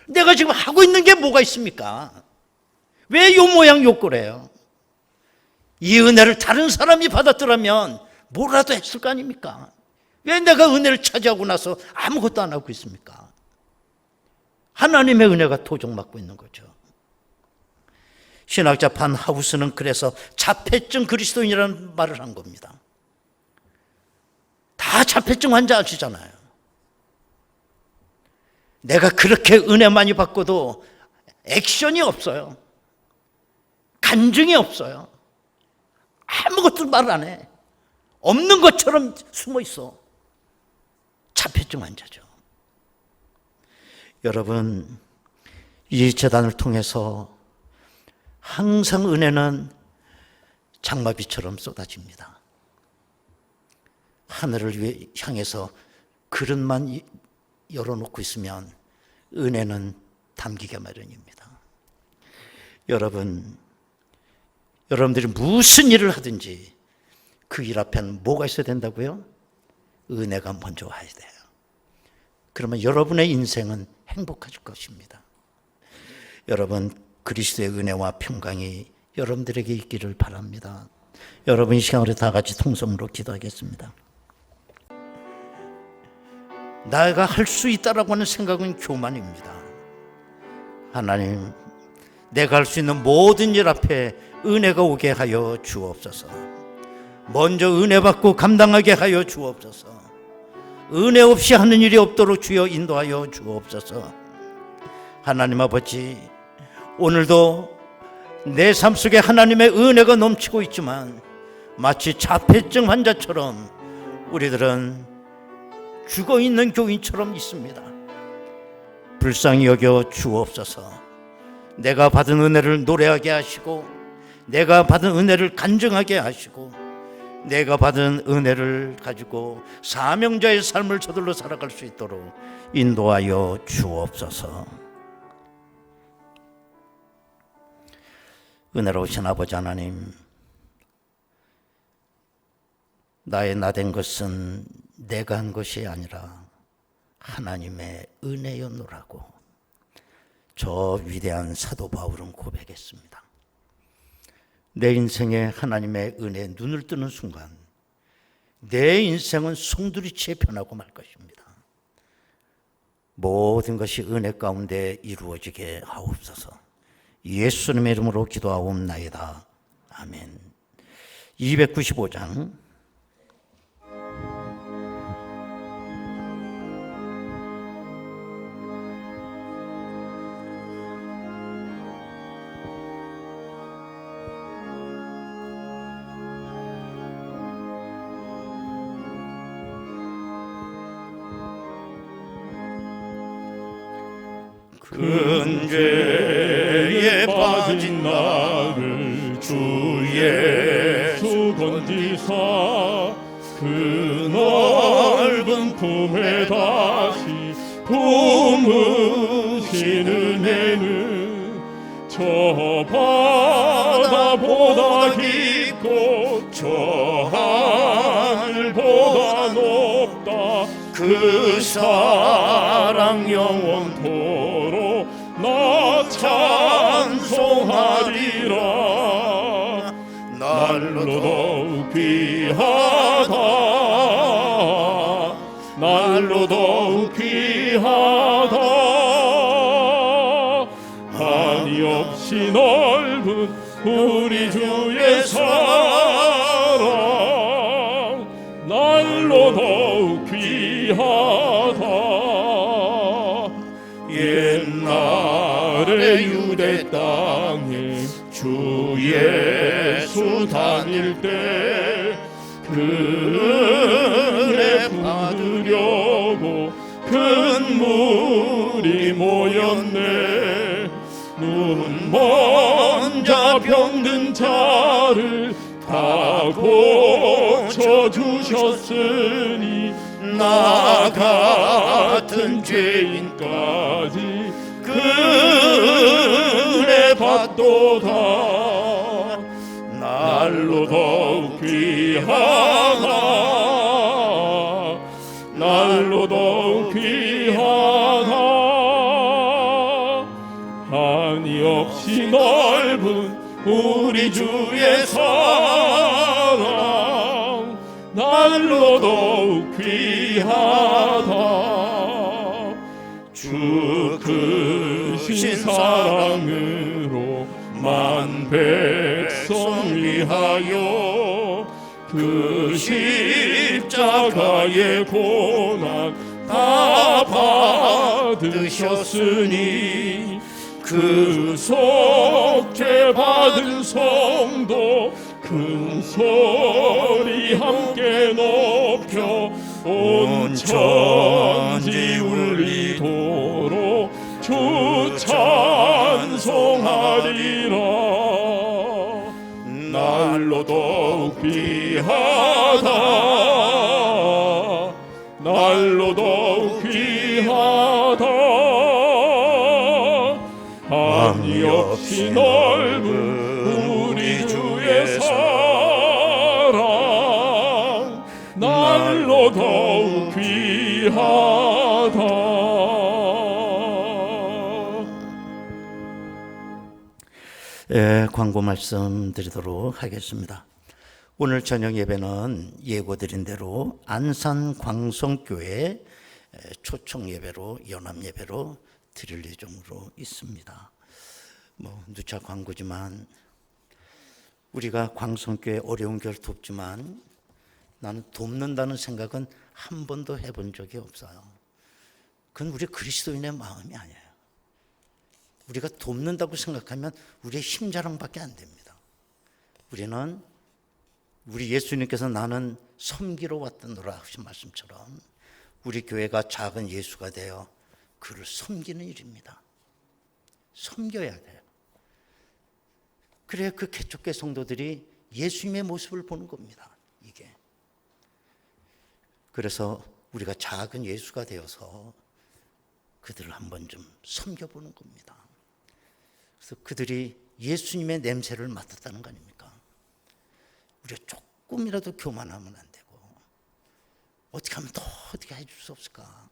내가 지금 하고 있는 게 뭐가 있습니까? 왜 요 모양 요 꼴이에요? 이 은혜를 다른 사람이 받았더라면 뭐라도 했을 거 아닙니까? 왜 내가 은혜를 차지하고 나서 아무것도 안 하고 있습니까? 하나님의 은혜가 도적맞고 있는 거죠. 신학자 반 하우스는 그래서 자폐증 그리스도인이라는 말을 한 겁니다. 다 자폐증 환자 아시잖아요. 내가 그렇게 은혜 많이 받고도 액션이 없어요. 간증이 없어요. 아무것도 말 안 해. 없는 것처럼 숨어 있어. 자폐증 환자죠. 여러분, 이 재단을 통해서 항상 은혜는 장마비처럼 쏟아집니다. 하늘을 향해서 그릇만 열어놓고 있으면 은혜는 담기가 마련입니다. 여러분들이 무슨 일을 하든지 그 일 앞에는 뭐가 있어야 된다고요? 은혜가 먼저 와야 돼요. 그러면 여러분의 인생은 행복해질 것입니다. 여러분, 그리스도의 은혜와 평강이 여러분들에게 있기를 바랍니다. 여러분, 이 시간으로 다 같이 통성으로 기도하겠습니다. 내가 할 수 있다라고 하는 생각은 교만입니다. 하나님, 내가 할 수 있는 모든 일 앞에 은혜가 오게 하여 주옵소서. 먼저 은혜 받고 감당하게 하여 주옵소서. 은혜 없이 하는 일이 없도록 주여 인도하여 주옵소서. 하나님 아버지, 오늘도 내 삶 속에 하나님의 은혜가 넘치고 있지만 마치 자폐증 환자처럼 우리들은 죽어있는 교인처럼 있습니다. 불쌍히 여겨 주옵소서. 내가 받은 은혜를 노래하게 하시고, 내가 받은 은혜를 간증하게 하시고, 내가 받은 은혜를 가지고 사명자의 삶을 저들로 살아갈 수 있도록 인도하여 주옵소서. 은혜로우신 아버지 하나님, 나의 나된 것은 내가 한 것이 아니라 하나님의 은혜였노라고 저 위대한 사도 바울은 고백했습니다. 내 인생에 하나님의 은혜에 눈을 뜨는 순간 내 인생은 송두리째 변하고 말 것입니다. 모든 것이 은혜 가운데 이루어지게 하옵소서. 예수님의 이름으로 기도하옵나이다. 아멘. 295장 큰 죄에 빠진 나를 주 예수 건지사 그 넓은 품에 다시 품으신 은혜는 저 바다보다 깊고 저 하늘보다 높다. 그 사랑 영원토록 나 찬송하리라. 날로 더욱 귀하다, 날로 더욱 귀하다. 한이 없이 넓은 우리 주의 사랑, 날로 더욱 귀하다. 옛날에 유대 땅에 주 예수 다닐 때 그네 받으려고 큰 물이 모였네. 눈 먼 자 병든 자를 다 고쳐주셨으니 나 같은 죄인까지 그네 받도다. 날로 더욱 귀하다, 날로 더욱 귀하다. 한이 없이 넓은 우리 주의 사랑, 날로 더욱 귀하다. 주 크신 사랑으로 만 백성 위하여 그 십자가의 고난 다 받으셨으니 그 속죄 받은 성도 큰 소리 함께 높여 온 천지 울리도록 주 찬송하리라. 날로 더욱 귀하다, 날로 더욱 귀하다. 한이 없이 넓은 우리 주의 사랑, 날로 더욱 귀하다. 광고 말씀드리도록 하겠습니다. 오늘 저녁 예배는 예고드린 대로 안산 광성교회 초청 예배로 연합 예배로 드릴 예정으로 있습니다. 누차 광고지만 우리가 광성교회 어려운 교회를 돕지만 나는 돕는다는 생각은 한 번도 해본 적이 없어요. 그건 우리 그리스도인의 마음이 아니에요. 우리가 돕는다고 생각하면 우리의 힘자랑밖에 안 됩니다. 우리는 우리 예수님께서 나는 섬기러 왔다노라 하신 말씀처럼 우리 교회가 작은 예수가 되어 그를 섬기는 일입니다. 섬겨야 돼요. 그래야 그 개척교회 성도들이 예수님의 모습을 보는 겁니다. 이게. 그래서 우리가 작은 예수가 되어서 그들을 한번 좀 섬겨보는 겁니다. 그래서 그들이 예수님의 냄새를 맡았다는 거 아닙니까? 우리가 조금이라도 교만하면 안 되고 어떻게 하면 더 어떻게 해줄 수 없을까?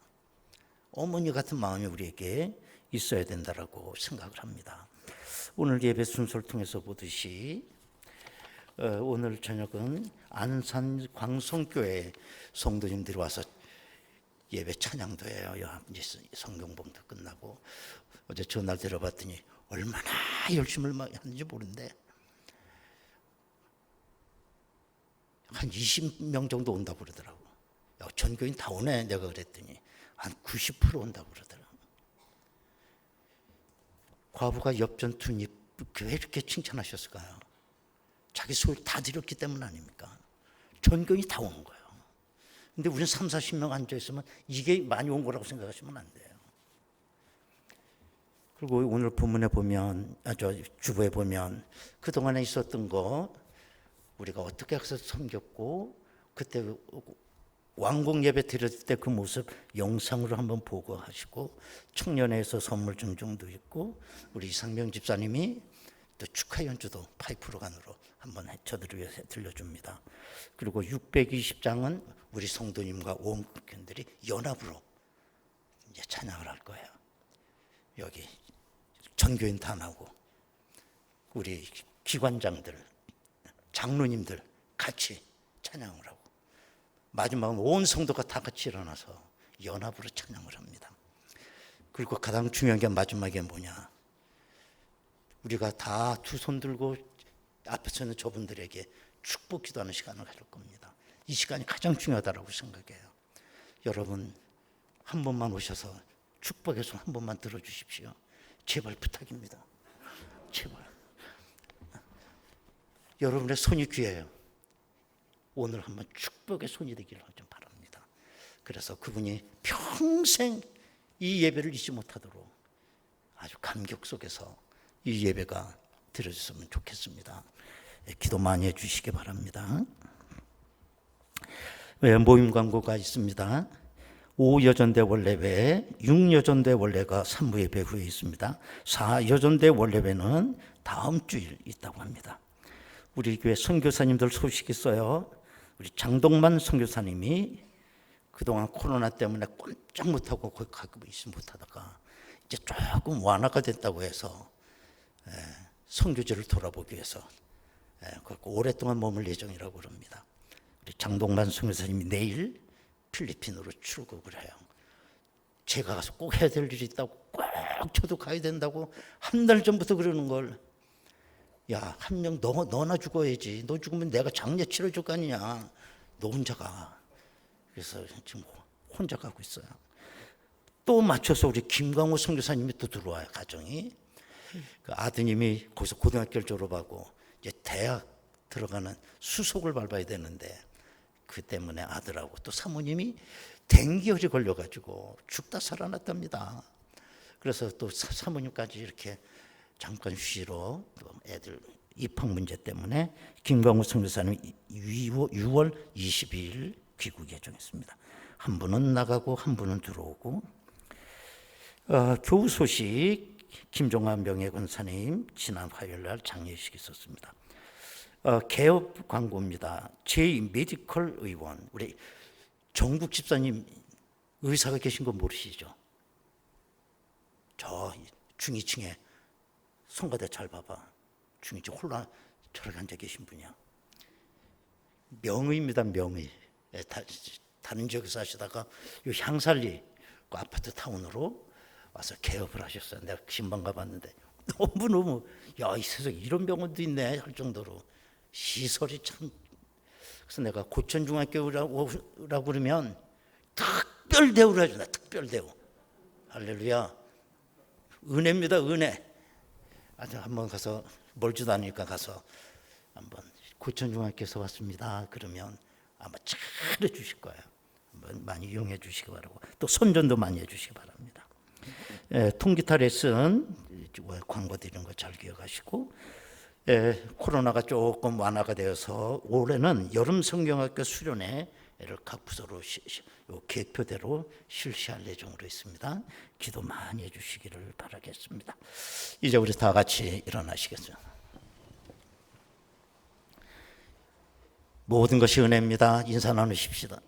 어머니 같은 마음이 우리에게 있어야 된다라고 생각을 합니다. 오늘 예배 순서를 통해서 보듯이 오늘 저녁은 안산 광성교회 성도님들이 와서 예배 찬양도 해요. 이제 성경봉도 끝나고 어제 전화를 들어봤더니 얼마나 열심을 하는지 모르는데 한 20명 정도 온다고 그러더라고. 야, 전교인 다 오네 내가 그랬더니 한 90% 온다고 그러더라고. 과부가 엽전투입 왜 이렇게 칭찬하셨을까요? 자기 소유를 다 드렸기 때문 아닙니까? 전교인이 다 오는 거예요. 근데 우리는 3, 40명 앉아있으면 이게 많이 온 거라고 생각하시면 안 돼요. 그리고 오늘 본문에 보면, 주보에 보면 그동안에 있었던 거 우리가 어떻게 해서 섬겼고 그때 왕궁 예배 드렸을 때 그 모습 영상으로 한번 보고하시고 청년회에서 선물 증정도 있고 우리 이상명 집사님이 또 축하 연주도 파이프 오르간으로 한번 저들을 위해서 들려줍니다. 그리고 620장은 우리 성도님과 온 국회의원들이 연합으로 이제 찬양을 할 거예요. 여기 전교인 다 나오고 우리 기관장들, 장로님들 같이 찬양을 하고 마지막은 온 성도가 다 같이 일어나서 연합으로 찬양을 합니다. 그리고 가장 중요한 게 마지막에 뭐냐? 우리가 다 두 손 들고 앞에 서는 저분들에게 축복 기도하는 시간을 가질 겁니다. 이 시간이 가장 중요하다고 생각해요. 여러분 한 번만 오셔서 축복의 손 한 번만 들어주십시오. 제발 부탁입니다. 제발. 여러분의 손이 귀해요. 오늘 한번 축복의 손이 되기를 좀 바랍니다. 그래서 그분이 평생 이 예배를 잊지 못하도록 아주 감격 속에서 이 예배가 드려졌으면 좋겠습니다. 기도 많이 해주시기 바랍니다. 모임 광고가 있습니다. 5여전대 원례회, 6여전대 원례가 3부 예배 후에 있습니다. 4여전대 원례회는 다음 주일 있다고 합니다. 우리 교회 선교사님들 소식 있어요. 우리 장동만 선교사님이 그동안 코로나 때문에 꼼짝 못하고 거기 가고 있지 못하다가 이제 조금 완화가 됐다고 해서 선교지를 돌아보기 위해서 오랫동안 머물 예정이라고 그럽니다. 우리 장동만 선교사님이 내일 필리핀으로 출국을 해요. 제가 가서 꼭 해야 될 일이 있다고 꼭 저도 가야 된다고 한 달 전부터 그러는 걸, 야, 한 명 너나 죽어야지. 너 죽으면 내가 장례 치러줄 거 아니냐. 너 혼자 가. 그래서 지금 혼자 가고 있어요. 또 맞춰서 우리 김광호 선교사님이 또 들어와요. 가정이. 그 아드님이 거기서 고등학교를 졸업하고 이제 대학 들어가는 수속을 밟아야 되는데 그 때문에 아들하고 또 사모님이 댕기열이 걸려가지고 죽다 살아났답니다. 그래서 또 사모님까지 이렇게 잠깐 쉬러 애들 입학 문제 때문에 김광호 선교사님 6월 22일 귀국 예정했습니다. 한 분은 나가고 한 분은 들어오고. 교우 소식, 김종환 명예권사님 지난 화요일날 장례식 있었습니다. 개업 광고입니다. 제2메디컬 의원, 우리 정국 집사님 의사가 계신 거 모르시죠? 저 중위층에 송가대 잘 봐봐. 중위층 홀라 저렇게 앉아 계신 분이야. 명의입니다. 명의. 다른 지역에서 하시다가 요 향살리 그 아파트 타운으로 와서 개업을 하셨어요. 내가 신방 가봤는데 너무너무 야, 이 세상에 이런 병원도 있네 할 정도로 시설이 참. 그래서 내가 고천중학교라고 그러면 특별 대우를 해준다. 특별 대우. 할렐루야. 은혜입니다. 은혜. 아주 한번 가서 멀지도 않으니까 가서 한번 고천중학교에서 왔습니다. 그러면 아마 잘해 주실 거예요. 한번 많이 이용해 주시기 바라고 또 선전도 많이 해주시기 바랍니다. 통기타 레슨 광고 드리는 거 잘 기억하시고, 코로나가 조금 완화가 되어서 올해는 여름 성경학교 수련회를 각 부서로 계획표대로 실시할 예정으로 있습니다. 기도 많이 해주시기를 바라겠습니다. 이제 우리 다 같이 일어나시겠어요? 모든 것이 은혜입니다. 인사 나누십시다.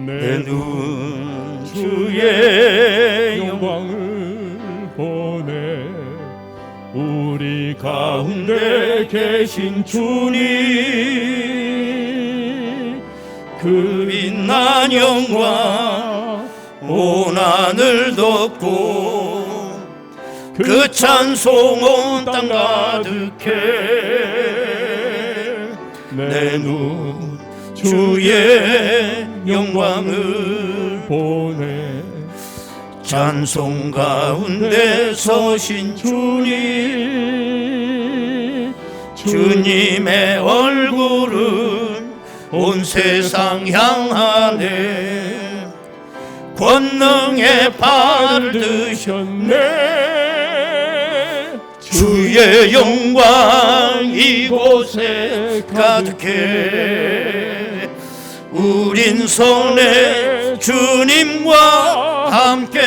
내 눈 주의 영광을 보내 우리 가운데 계신 주님 그 빛난 영광 온 하늘 덮고 그 찬송 온 땅 가득해 내 눈 주의 영광을 보내 찬송 가운데 서신 주님 주님의 얼굴은 온 세상 향하네 권능의 발을 드셨네 주의 영광 이곳에 가득해. 우린 손에 주님과 함께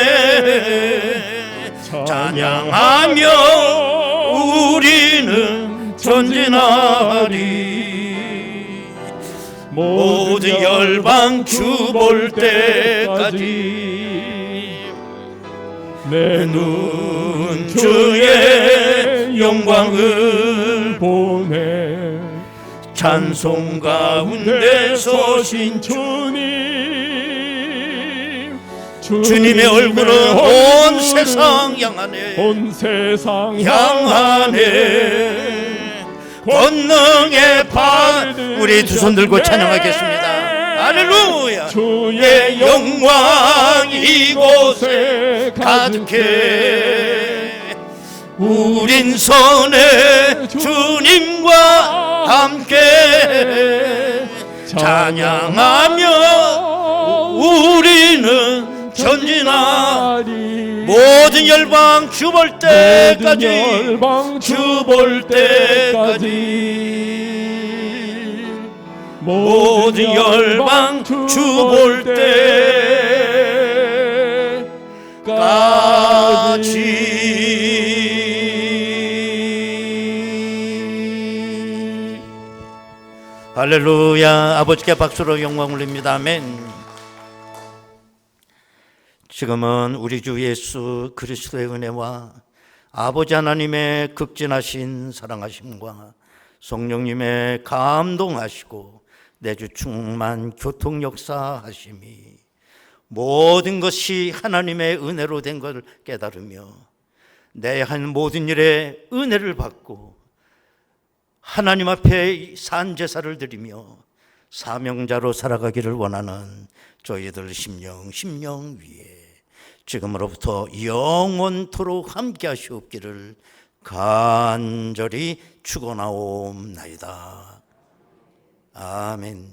찬양하며 우리는 전진하리. 모든 열방 주 볼 때까지 내 눈 주의 영광을 보네. 찬송 가운데 서신 주님의 얼굴은 온 세상 향하네. 온 세상 향하네. 권능의 발. 우리 두 손 들고 찬양하겠습니다. 할렐루야. 주의 영광 이곳에 가득해. 우린 손에 주님과 함께 찬양하며 우리는 전진하리. 모든 열방 주 볼 때까지, 주 볼 때까지. 모든 열방 주 볼 때까지. 할렐루야. 아버지께 박수로 영광 올립니다. 아멘. 지금은 우리 주 예수 그리스도의 은혜와 아버지 하나님의 극진하신 사랑하심과 성령님의 감동하시고 내주 충만 교통 역사하심이 모든 것이 하나님의 은혜로 된 것을 깨달으며 내 한 모든 일에 은혜를 받고 하나님 앞에 산 제사를 드리며 사명자로 살아가기를 원하는 저희들 심령 위에 지금으로부터 영원토록 함께 하시옵기를 간절히 축원하옵나이다. 아멘.